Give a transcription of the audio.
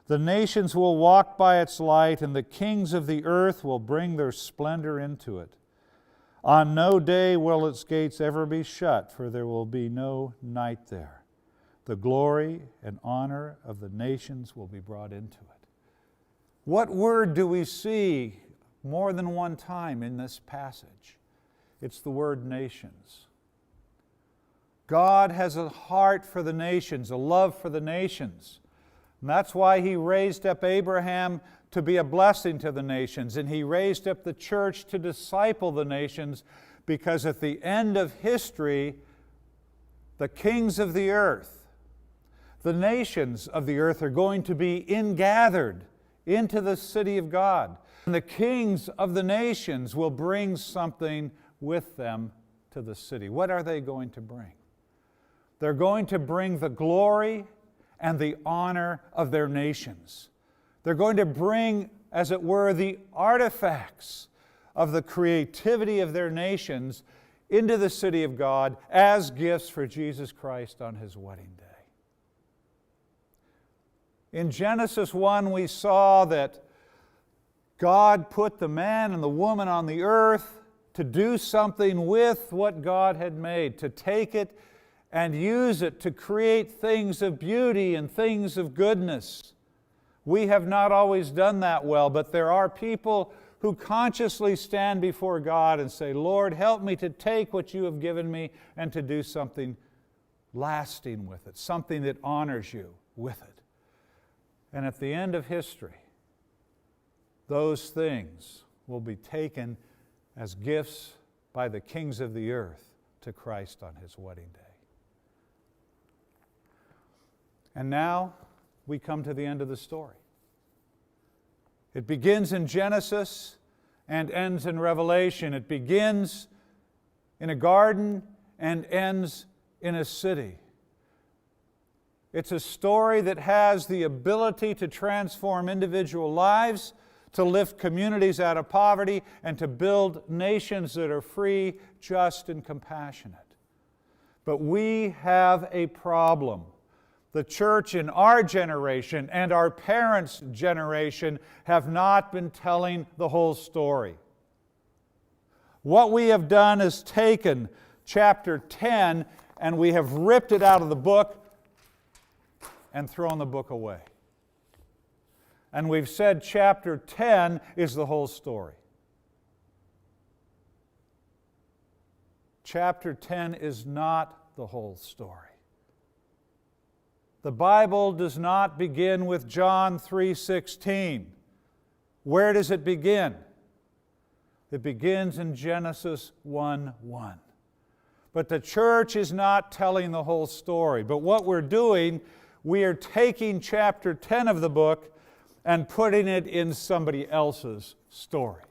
The nations will walk by its light, and the kings of the earth will bring their splendor into it. On no day will its gates ever be shut, for there will be no night there. The glory and honor of the nations will be brought into it. What word do we see more than one time in this passage? It's the word nations. God has a heart for the nations, a love for the nations. And that's why He raised up Abraham to be a blessing to the nations, and He raised up the church to disciple the nations, because at the end of history, the kings of the earth, the nations of the earth are going to be ingathered into the city of God. And the kings of the nations will bring something with them to the city. What are they going to bring? They're going to bring the glory and the honor of their nations. They're going to bring, as it were, the artifacts of the creativity of their nations into the city of God as gifts for Jesus Christ on His wedding day. In Genesis 1, we saw that God put the man and the woman on the earth to do something with what God had made, to take it and use it to create things of beauty and things of goodness. We have not always done that well, but there are people who consciously stand before God and say, Lord, help me to take what You have given me and to do something lasting with it, something that honors You with it. And at the end of history, those things will be taken as gifts by the kings of the earth to Christ on His wedding day. And now we come to the end of the story. It begins in Genesis and ends in Revelation. It begins in a garden and ends in a city. It's a story that has the ability to transform individual lives, to lift communities out of poverty, and to build nations that are free, just, and compassionate. But we have a problem. The church in our generation and our parents' generation have not been telling the whole story. What we have done is taken chapter 10 and we have ripped it out of the book and thrown the book away. And we've said chapter 10 is the whole story. Chapter 10 is not the whole story. The Bible does not begin with John 3:16. Where does it begin? It begins in Genesis 1:1. But the church is not telling the whole story. But what we're doing, we are taking chapter 10 of the book and putting it in somebody else's story.